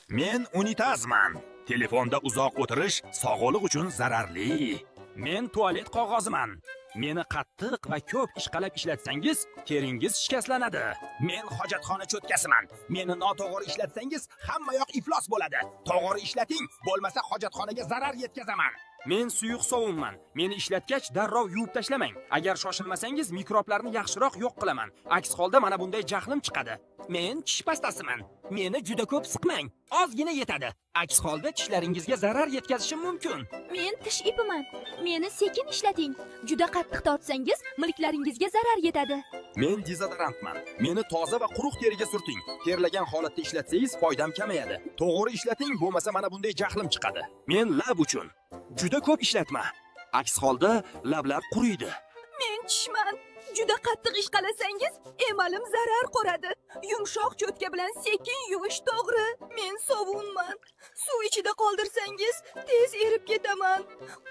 Men unitazman. Telefonda uzoq o'tirish sog'liq uchun zararli. Men tualet qog'oziman. Meni qattiq va ko'p ishqalab ishlatsangiz, teringiz shikastlanadi. Men hojatxona cho'tkasiman. Meni noto'g'ri ishlatsangiz, hamma yoq iflos bo'ladi. To'g'ri ishlating, bo'lmasa hojatxonaga zarar yetkazaman. Men suyuq sovunman. Meni ishlatgach darrov yuvib tashlamang. Agar shoshilmasangiz, mikroblarni yaxshiroq yo'q qilaman. Aks holda mana bunday jahlim chiqadi. Men tish pastasiman. Meni juda ko'p siqmang. Ozgina yetadi. Aks holda tishlaringizga zarar yetkazishim mumkin. Men tish ipiman. Meni sekin ishlating. Juda qattiq tortsangiz, milklaringizga zarar yetadi. Men dezodorantman. Meni toza va quruq teriga surting. Terlagan holatda ishlatsangiz foydam kamayadi. To'g'ri ishlating, bo'lmasa mana bunday jahlim chiqadi. Men lab uchun juda ko'p ishlatma. Aks holda lablar quriydi. Men tishman. Juda qattiq ishqalasangiz, emalim zarar ko'radi. Yumshoq cho'tka bilan sekin yuvish to'g'ri. Men sovunman. Suv ichida qoldirsangiz, tez erib ketaman.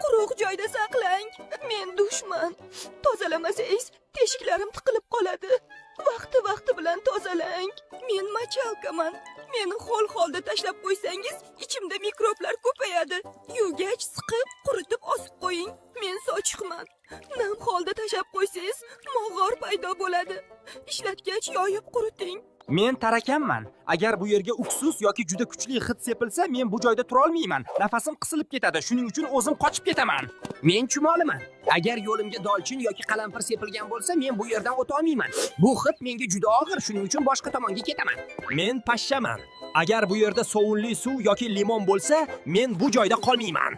Quruq joyda saqlang. Men dushman. Tozalamasangiz, teshiklarim tiqilib qoladi. Vaqti bilan tozalang. Men machalkaman. Meni ho'l holda tashlab qo'ysangiz, ichimda mikroblar ko'payadi. Yuvgach siqib, quritib osib qo'ying. Men sochiqman. Nam holda tashlab qo'ysangiz, mog'or paydo bo'ladi. Ishlatgach yoyib quriting. Men tarakanman. Agar bu yerga uksus yoki juda kuchli hid sepilsa, men bu joyda tura olmayman. Nafasim qisilib ketadi. Shuning uchun o'zim qochib ketaman. Men chumoliman. Agar yo'limga dolchin yoki qalampir sepilgan bo'lsa, men bu yerdan o'ta olmayman. Bu hid menga juda og'ir, shuning uchun boshqa tomonga ketaman. Men pashshaman. Agar bu yerda sovunli suv yoki limon bo'lsa, men bu joyda qolmayman.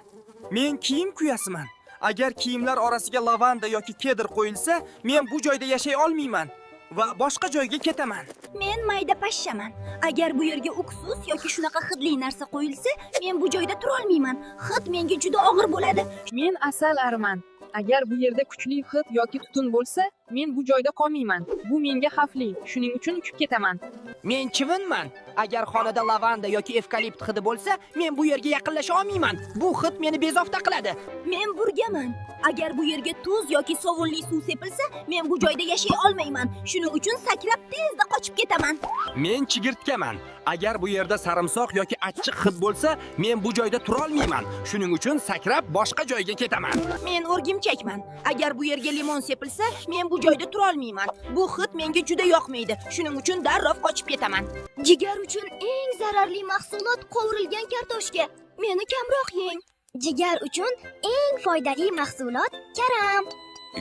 Men kiyim kuyasiman. Agar kiyimlar orasiga lavanda yoki kedr qo'yilsa, men bu joyda yashay olmayman va boshqa joyga ketaman. Men mayda pashshaman. Agar bu yerga uksus yoki shunaqa hidli narsa qo'yilsa, men bu joyda tura olmayman. Hid menga juda og'ir bo'ladi. Men asal ariman. Agar bu yerda kuchli hid yoki tutun bo'lsa, men bu joyda qolmayman. Bu menga xavfli, shuning uchun uchib ketaman. Men chivinman. Agar xonada lavanda yoki evkalipt hidi bo'lsa, men bu yerga yaqinlasha olmayman. Bu hid meni bezovta qiladi. Men burgaman. Agar bu yerga tuz yoki sovunli suv sepilsa, men bu joyda yashay olmayman. Shuning uchun sakrab tezda qochib ketaman. Men chigirtkaman. Agar bu yerda sarimsoq yoki achchiq hid bo'lsa, men bu joyda tura olmayman. Shuning uchun sakrab boshqa joyga ketaman. Men o'rgimchakman. Agar bu yerga limon sepilsa, men bu joyda tura olmayman. Bu hid menga juda yoqmaydi. Shuning uchun darrov qochib ketaman. Jigar uchun eng zararli mahsulot qovurilgan kartoshka. Meni kamroq yeng. Jigar uchun eng foydali mahsulot karam.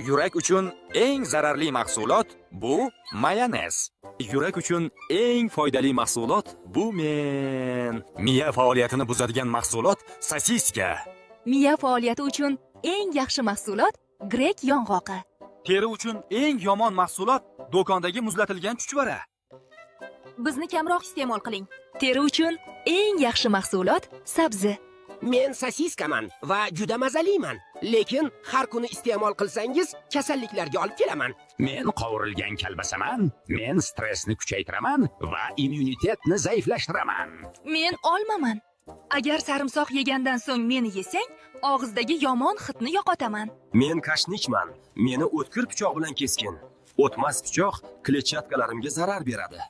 Yurak uchun eng zararli mahsulot bu mayonez. Yurak uchun eng foydali mahsulot bu miya faoliyatini buzadigan mahsulot sosiska. Miya faoliyati uchun eng yaxshi mahsulot grek yong'oqi. Teri uchun eng yomon mahsulot do'kondagi muzlatilgan chuchvara. Bizni kamroq iste'mol qiling. Teri uchun eng yaxshi mahsulot sabzi. Men sosiskaman va juda mazaliman. Lekin har kuni iste'mol qilsangiz, kasalliklarga olib kelaman. Men qovurilgan kalbasaman. Men stressni kuchaytiraman va immunitetni zaiflashtiraman. Men olmaman. Agar sarimsoq yegandan so'ng meni yesang, og'izdagi yomon hidni yo'qotaman. Men kashnichman. Meni o'tkir pichoq bilan keskin. O'tmas pichoq kletchatkalarimga zarar beradi.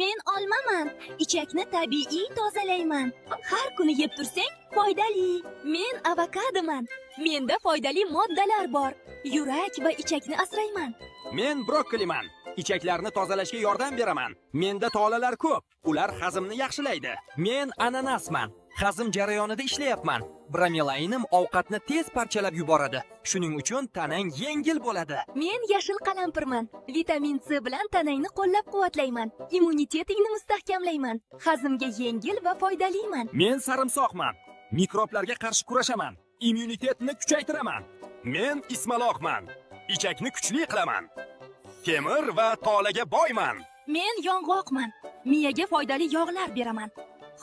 Men olmaman. Ichakni tabiiy tozalayman. Har kuni yeb tursang foydali. Men avokadoman. Menda foydali moddalar bor. Yurak va ichakni asrayman. Men brokkoliman. Ichaklarni tozalashga yordam beraman. Menda tolalar ko'p. Ular hazmni yaxshilaydi. Men ananasman. Hazm jarayonida ishlayapman. Bromelainim ovqatni tez parchalab yuboradi. Shuning uchun tanang yengil bo'ladi. Men yashil qalampirman. Vitamin C bilan tanangni qo'llab-quvvatlayman. Immunitetingni mustahkamlayman. Hazmga yengil va foydaliman. Men sarimsoqman. Mikroblarga qarshi kurashaman. Immunitetni kuchaytiraman. Men ismaloqman. Ichakni kuchli qilaman. Temir va tolaga boyman. Men yong'oqman. Miyaga foydali yog'lar beraman.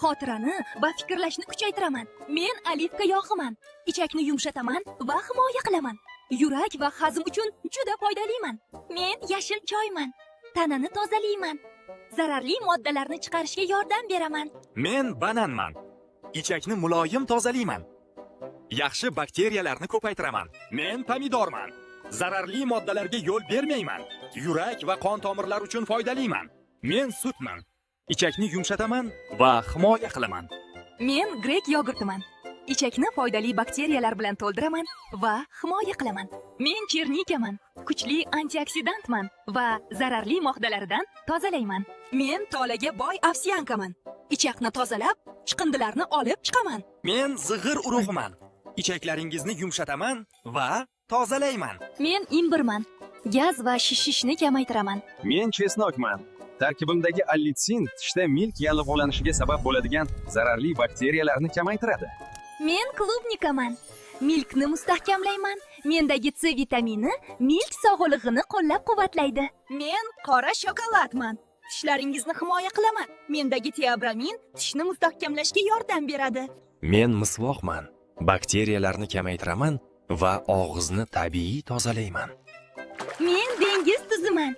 Xotirani va fikrlashni kuchaytiraman. Men olivka yog'iman. Ichakni yumshataman va himoya qilaman. Yurak va hazm uchun juda foydaliman. Men yashil choyman. Tanani tozalayman. Zararli moddalarni chiqarishga yordam beraman. Men bananman. Ichakni muloyim tozalayman. Yaxshi bakteriyalarni ko'paytiraman. Men pomidorman. Zararli moddalarga yo'l bermayman. Yurak va qon tomirlari uchun foydaliman. Men sutman. Ichakni yumshataman va himoya qilaman. Men grek yogurtiman. Ichakni foydali bakteriyalar bilan to'ldiraman va himoya qilaman. Men chernikaman. Kuchli antioksidantman va zararli moddalardan tozalayman. Men tolaga boy ovsyankaman. Ichakni tozalab, chiqindilarni olib chiqaman. Men zig'ir urug'iman. Ichaklaringizni yumshataman va tozalayman. Men imbirman. Gaz va shishishni kamaytiraman. Men chesnokman. Tarkibimdagi allitsin tishda milk yallig'lanishiga sabab bo'ladigan zararli bakteriyalarni kamaytiradi. Men klubnikaman. Milkni mustahkamlayman. Mendagi C vitamini milk sog'lig'ini qo'llab-quvvatlaydi. Men qora shokoladman. Tishlaringizni himoya qilaman. Mendagi teobramin tishni mustahkamlashga yordam beradi. Men misvoqman. Bakteriyalarni kamaytiraman va og'izni tabiiy tozalayman. Men dengiz tuziman.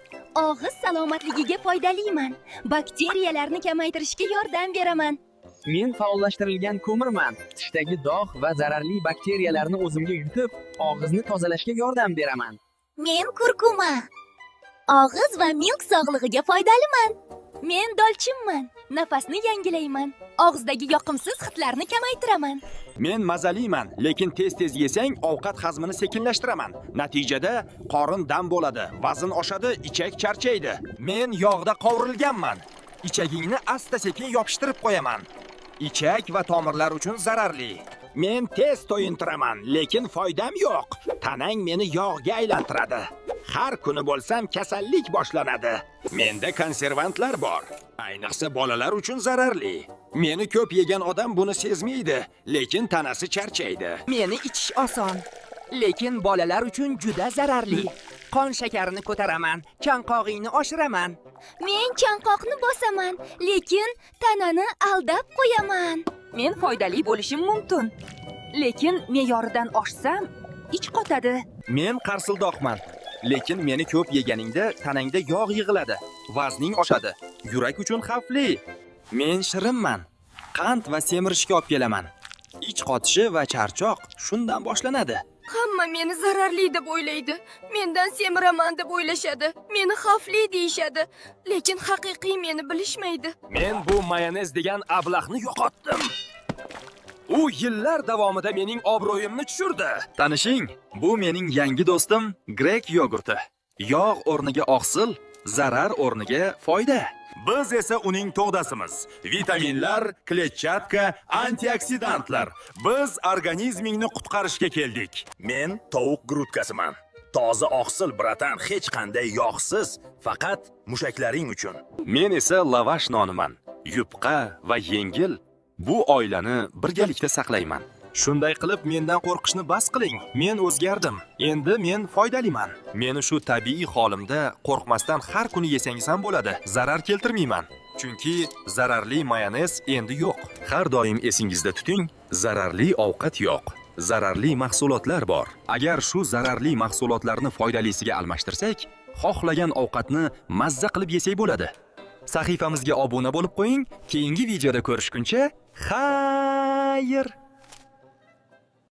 Og'iz salomatligiga foydaliman. Bakteriyalarni kamaytirishga yordam beraman. Men faollashtirilgan ko'mirman. Tishdagi dog' va zararli bakteriyalarni o'zimga yutib, og'izni tozalashga yordam beraman. Men kurkuma. Og'iz va milk sog'lig'iga foydaliman. Men dolchinman. Nafasni yangilayman. Og'izdagi yoqimsiz hidlarni kamaytiraman. Men mazaliman, lekin tez-tez yesang ovqat hazmini sekinlashtiraman. Natijada qorin dam bo'ladi, vazn oshadi, ichak charchaydi. Men yog'da qovurilganman. Ichagingni asta-sekin yopishtirib qo'yaman. Ichak va tomirlar uchun zararli. Men tez to'yintiraman, lekin foydam yo'q. Tanang meni yog'ga aylantiradi. Har kuni bo'lsam kasallik boshlanadi. Menda konservantlar bor. Ayniqsa bolalar uchun zararli. Meni ko'p yegan odam buni sezmaydi, lekin tanasi charchaydi. Meni ichish oson, lekin bolalar uchun juda zararli. Qon shakarini ko'taraman, chanqog'ingni oshiraman. Men chanqoqni bosaman, lekin tanani aldab qo'yaman. Men foydali bo'lishim mumkin, lekin me'yoridan oshsam, ich qotadi. Men qarsildoqman, lekin meni ko'p yeganingda tanangda yog' yig'iladi, vazning oshadi, yurak uchun xavfli. Men shirinman, qand va semirishga olib kelaman. Ich qotishi va charchoq shundan boshlanadi. Hamma meni zararli deb o'ylaydi. Mendan semiraman deb o'ylashadi. Meni xavfli deyishadi, lekin haqiqiy meni bilishmaydi. Men bu mayonez degan ablahni yo'qotdim. U yillar davomida mening obro'yimni tushirdi. Tanishing, bu mening yangi do'stim grek yogurti. Yog' o'rniga oqsil, zarar o'rniga foyda. Biz esa uning to'g'dasimiz. Vitaminlar, kletchatka, antioksidantlar. Biz organizmingni qutqarishga keldik. Men tovuq grutkasiman. Toza oqsil, bratan, hech qanday yog'siz, faqat mushaklaring uchun. Men esa lavash noniman. Yupqa va yengil. Bu oilani birgalikda saqlayman. Shunday qilib mendan qo'rqishni bas qiling. Men o'zgardim. Endi men foydaliman. Meni shu tabiiy holimda qo'rqmasdan har kuni yesangiz ham bo'ladi. Zarar keltirmayman. Chunki zararli mayonez endi yo'q. Har doim esingizda tuting, zararli ovqat yo'q. Zararli mahsulotlar bor. Agar shu zararli mahsulotlarni foydalisiga almashtirsak, xohlagan ovqatni mazza qilib yesak bo'ladi. Sahifamizga obuna bo'lib qo'ying. Keyingi videoda ko'rishguncha, xayr.